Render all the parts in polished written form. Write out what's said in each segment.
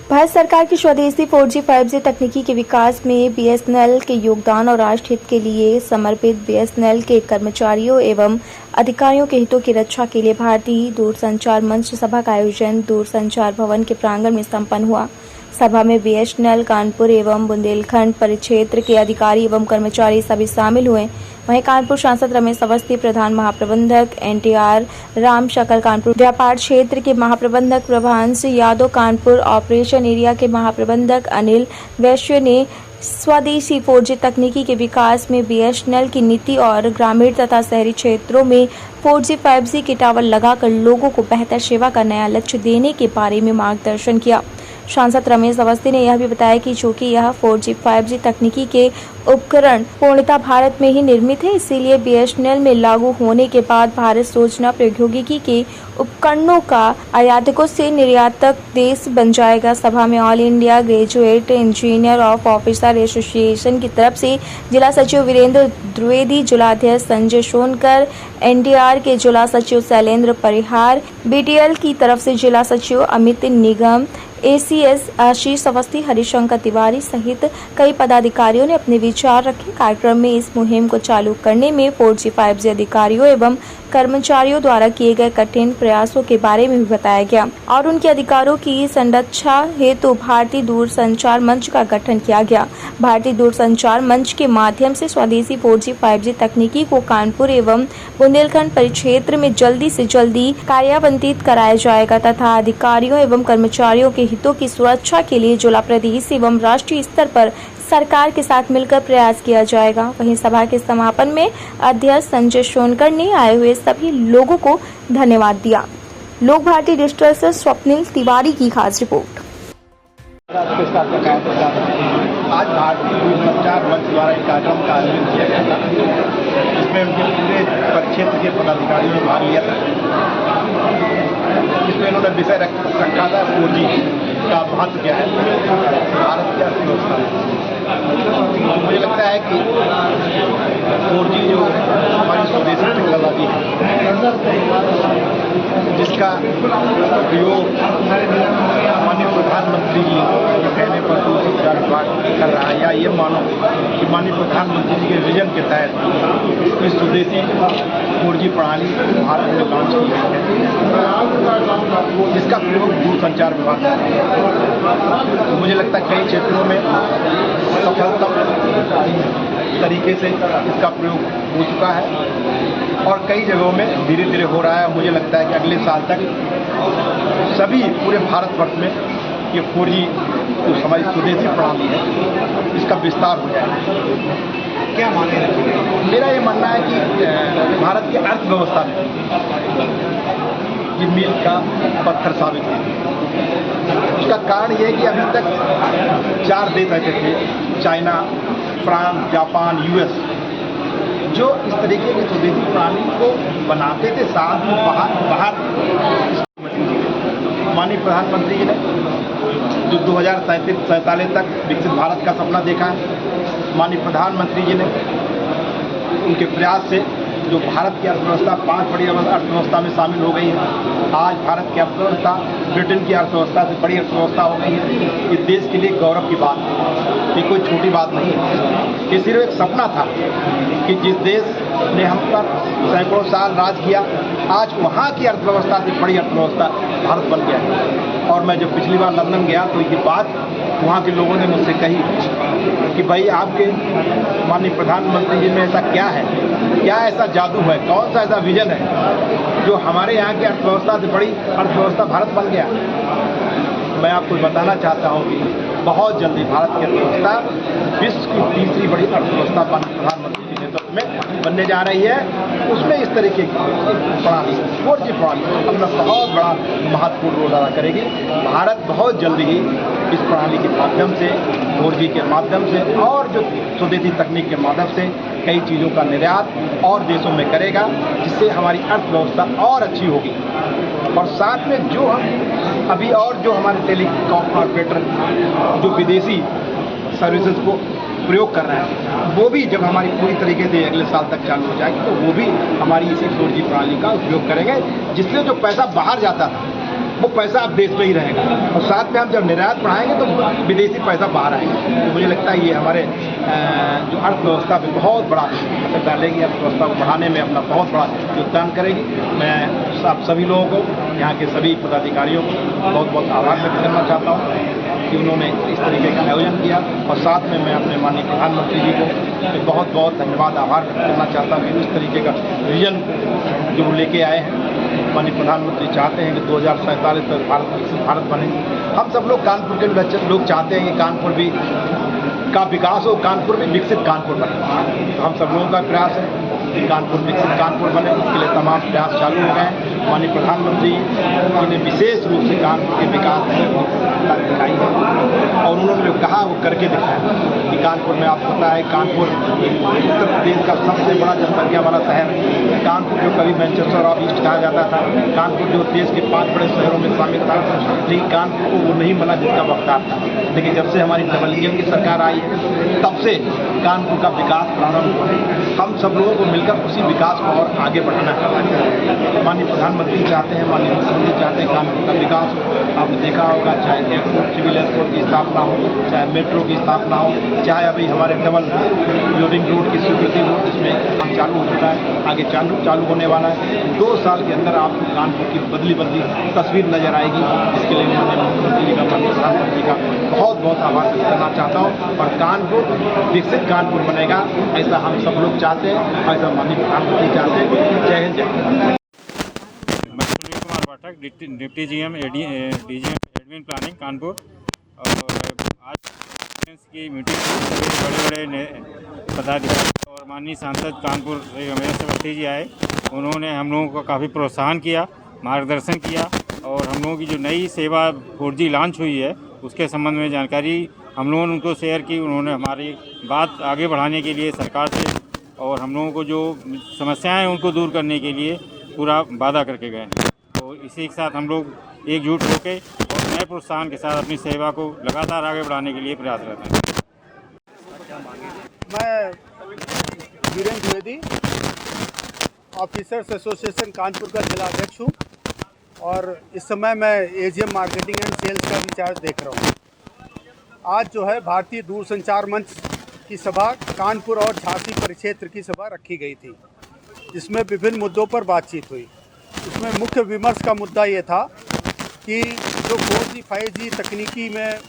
भारत सरकार की स्वदेशी 4G 5G तकनीकी के विकास में बीएसएनएल के योगदान और राष्ट्र हित के लिए समर्पित बीएसएनएल के कर्मचारियों एवं अधिकारियों के हितों की रक्षा के लिए भारतीय दूरसंचार मंच सभा का आयोजन दूरसंचार भवन के प्रांगण में संपन्न हुआ। सभा में बीएसएनएल कानपुर एवं बुंदेलखंड परिक्षेत्र के अधिकारी एवं कर्मचारी सभी शामिल हुए। वहीं कानपुर सांसद रमेश अवस्थी, प्रधान महाप्रबंधक एनटीआर राम शकल, कानपुर व्यापार क्षेत्र के महाप्रबंधक प्रभांश यादव, कानपुर ऑपरेशन एरिया के महाप्रबंधक अनिल वैश्य ने स्वदेशी 4G तकनीकी के विकास में बीएसएनएल की नीति और ग्रामीण तथा शहरी क्षेत्रों में 4G 5G के टावर लगाकर लोगों को बेहतर सेवा का नया लक्ष्य देने के बारे में मार्गदर्शन किया। सांसद रमेश अवस्थी ने यह भी बताया कि चूंकि यह 4G 5G तकनीकी के उपकरण पूर्णतः भारत में ही निर्मित है, इसीलिए बीएसएनएल में लागू होने के बाद भारत सूचना प्रौद्योगिकी के उपकरणों का आयातकों से निर्यातक देश बन जाएगा। सभा में all India graduate engineer of officer association की तरफ से जिला सचिव वीरेंद्र द्विवेदी, जिलाध्यक्ष संजय सोनकर, एनटीआर के जिला सचिव शैलेंद्र परिहार, बीटीएल की तरफ से जिला सचिव अमित निगम, एसीएस आशीष अवस्थी, हरिशंकर तिवारी सहित कई पदाधिकारियों ने अपने विचार रखे। कार्यक्रम में इस मुहिम को चालू करने में 4G 5G अधिकारियों एवं कर्मचारियों द्वारा किए गए कठिन प्रयासों के बारे में भी बताया गया और उनके अधिकारों की संरक्षा हेतु भारतीय दूरसंचार मंच का गठन किया गया। भारतीय दूरसंचार मंच के माध्यम से स्वदेशी 4G 5G तकनीकी को कानपुर एवं बुंदेलखंड परिक्षेत्र में जल्दी से जल्दी कार्यान्वित कराया जाएगा तथा अधिकारियों एवं कर्मचारियों के हितों की सुरक्षा के लिए जिला, प्रदेश एवं राष्ट्रीय स्तर पर सरकार के साथ मिलकर प्रयास किया जाएगा। वहीं सभा के समापन में अध्यक्ष संजय सोनकर ने आए हुए सभी लोगों को धन्यवाद दिया। लोक भारती डिजिटल से स्वप्निल तिवारी की खास रिपोर्ट। आज भारतीय दूरसंचार मंच द्वारा एक कार्यक्रम का आयोजन किया गया था, जिसमें उनके पूरे परिक्षेत्र के पदाधिकारियों ने भाग लिया था। इसमें उन्होंने विषय रखा था 4G का महत्व क्या है भारत की अर्थव्यवस्था में। मुझे लगता है कि 4G जो हमारी स्वदेशी टेक्नोलॉजी है, जिसका प्रयोग माननीय प्रधानमंत्री जी के कहने पर दूरसंचार विभाग कर रहा है, या ये मानो कि माननीय प्रधानमंत्री जी के विजन के तहत इस स्वदेशी 4G प्रणाली भारत में लॉन्च की गई है, जिसका प्रयोग दूरसंचार विभाग कर रहा है। मुझे लगता है कई क्षेत्रों में सफलता तरीके से इसका प्रयोग हो चुका है और कई जगहों में धीरे धीरे हो रहा है। मुझे लगता है कि अगले साल तक सभी पूरे भारतवर्ष में ये 4G जो हमारी स्वदेशी प्रणाली है, इसका विस्तार हो जाएगा। क्या माने रखिए? मेरा ये मानना है कि भारत की अर्थव्यवस्था में ये मील का पत्थर साबित है। उसका कारण ये है कि अभी तक 4 देश ऐसे थे, चाइना, फ्रांस, जापान, यूएस, जो इस तरीके की स्वदेशी प्रणाली को बनाते थे, साथ में बाहर माननीय प्रधानमंत्री जी ने जो 2047 तक विकसित भारत का सपना देखा है, माननीय प्रधानमंत्री जी ने उनके प्रयास से जो भारत की अर्थव्यवस्था 5 बड़ी अर्थव्यवस्था में शामिल हो गई है। आज भारत की अर्थव्यवस्था ब्रिटेन की अर्थव्यवस्था से बड़ी अर्थव्यवस्था हो गई है। इस देश के लिए गौरव की बात है, ये कोई छोटी बात नहीं है। ये सिर्फ एक सपना था कि जिस देश ने हम पर सैकड़ों साल राज किया, आज वहाँ की अर्थव्यवस्था से बड़ी अर्थव्यवस्था भारत बन गया है। और मैं जब पिछली बार लंदन गया तो ये बात वहाँ के लोगों ने मुझसे कही कि भाई आपके माननीय प्रधानमंत्री जी में ऐसा क्या है, क्या ऐसा जादू है, कौन सा ऐसा विजन है जो हमारे यहाँ की अर्थव्यवस्था से बड़ी अर्थव्यवस्था भारत बन गया। मैं आपको बताना चाहता हूँ कि बहुत जल्दी भारत की अर्थव्यवस्था विश्व की तीसरी बड़ी अर्थव्यवस्था प्रधानमंत्री के नेतृत्व में बनने जा रही है। उसमें इस तरीके की प्रणाली 4G प्रणाली अपना बहुत बड़ा महत्वपूर्ण रोल अदा करेगी। भारत बहुत जल्दी ही इस प्रणाली के माध्यम से, 4G के माध्यम से और जो स्वदेशी तकनीक के माध्यम से कई चीज़ों का निर्यात और देशों में करेगा, जिससे हमारी अर्थव्यवस्था और अच्छी होगी। और साथ में जो हम अभी और जो हमारे टेलीकॉम ऑपरेटर जो विदेशी सर्विसेज को प्रयोग कर रहे हैं, वो भी जब हमारी पूरी तरीके से अगले साल तक चालू हो जाएगी तो वो भी हमारी इसी 4G प्रणाली का उपयोग करेंगे, जिससे जो पैसा बाहर जाता था वो पैसा अब देश में ही रहेगा, और साथ में हम जब निर्यात बढ़ाएंगे तो विदेशी पैसा बाहर आएगा। तो मुझे लगता है ये हमारे जो अर्थव्यवस्था पे बहुत बड़ा असर डालेगी, अर्थव्यवस्था को बढ़ाने में अपना बहुत बड़ा योगदान करेगी। मैं आप सभी लोगों को, यहाँ के सभी पदाधिकारियों को बहुत बहुत आभार व्यक्त करना चाहता हूँ कि उन्होंने इस तरीके का आयोजन किया, और साथ में मैं अपने माननीय प्रधानमंत्री जी को बहुत बहुत धन्यवाद आभार व्यक्त करना चाहता हूँ कि इस तरीके का विजन जो लेके आए हैं। माननीय प्रधानमंत्री चाहते हैं कि 2047 तक भारत बने। हम सब लोग कानपुर के लोग चाहते हैं कि कानपुर भी का विकास हो, कानपुर में विकसित कानपुर बने। तो हम सब लोगों का प्रयास है कि कानपुर विकसित कानपुर बने, इसके लिए तमाम प्रयास चालू हो गए हैं। माननीय प्रधानमंत्री जी ने विशेष रूप से कानपुर के विकास में दिखाई है, और उन्होंने जो कहा वो करके दिखाया कि कानपुर में आपको पता है, कानपुर उत्तर प्रदेश का सबसे बड़ा जनसंख्या वाला शहर है। कानपुर जो कभी मैनचेस्टर ऑफ ईस्ट कहा जाता था, कानपुर जो देश के 5 बड़े शहरों में शामिल था, लेकिन कानपुर को वो नहीं मिला जिसका वक्तार था। लेकिन जब से हमारी डबल इंजन की सरकार आई है, तब से कानपुर का विकास प्रारंभ हुआ है। हम सब लोगों को मिलकर उसी विकास को और आगे बढ़ाना है। माननीय प्रधानमंत्री चाहते हैं, माननीय मुख्यमंत्री चाहते हैं कानपुर का विकास हो। आपने देखा होगा, चाहे एयरपोर्ट, सिविल एयरपोर्ट की स्थापना हो, चाहे मेट्रो की स्थापना हो, चाहे अभी हमारे डबल लोडिंग रोड की स्वीकृति हो, जिसमें काम चालू हो चुका है, आगे चालू होने वाला है। 2 साल के अंदर आपको कानपुर की बदली तस्वीर नजर आएगी। इसके लिए मैं मुख्यमंत्री जी का, माननीय प्रधानमंत्री का बहुत बहुत आभार व्यक्त करना चाहता हूँ। और कानपुर विकसित कानपुर बनेगा, ऐसा हम सब लोग चाहते हैं, ऐसा माननीय प्रधानमंत्री चाहते हैं। जय हिंद, जय हिंद। मैं Sunil Kumar Pathak, deputy GM DGM admin planning Kanpur. और आज की मीटिंग बड़े बड़े पदाधिकारी और माननीय सांसद कानपुर रमेश अवस्थी जी आए। उन्होंने हम लोगों को काफ़ी प्रोत्साहन किया, मार्गदर्शन किया, और हम लोगों की जो नई सेवा 4G लॉन्च हुई है उसके संबंध में जानकारी हम लोगों ने उनको शेयर की। उन्होंने हमारी बात आगे बढ़ाने के लिए सरकार से और हम लोगों को जो समस्याएं हैं उनको दूर करने के लिए पूरा वादा करके गए हैं। तो इसी के साथ हम लोग एकजुट होकर और नए प्रोत्साहन के साथ अपनी सेवा को लगातार आगे बढ़ाने के लिए प्रयासरत हैं। मैं वीरेंद्र द्विवेदी, ऑफिसर्स एसोसिएशन कानपुर का जिला अध्यक्ष हूँ, और इस समय मैं एजीएम मार्केटिंग एंड सेल्स का इंचार्ज देख रहा हूँ। आज जो है भारतीय दूरसंचार मंच की सभा कानपुर और झांसी परिक्षेत्र की सभा रखी गई थी, जिसमें विभिन्न मुद्दों पर बातचीत हुई। इसमें मुख्य विमर्श का मुद्दा ये था कि जो 4G 5G तकनीकी में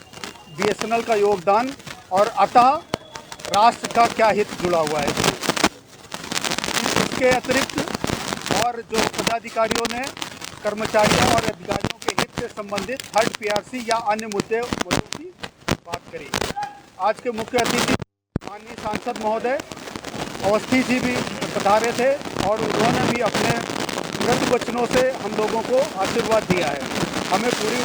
BSNL का योगदान और अतः राष्ट्र का क्या हित जुड़ा हुआ है। इसके अतिरिक्त और जो पदाधिकारियों ने कर्मचारियों और अधिकारियों के हित से संबंधित थर्ड PRC या अन्य मुद्दों की बात करी। आज के मुख्य अतिथि माननीय सांसद महोदय अवस्थी जी भी पधारे थे, और उन्होंने भी अपने मृदु वचनों से हम लोगों को आशीर्वाद दिया है। हमें पूरी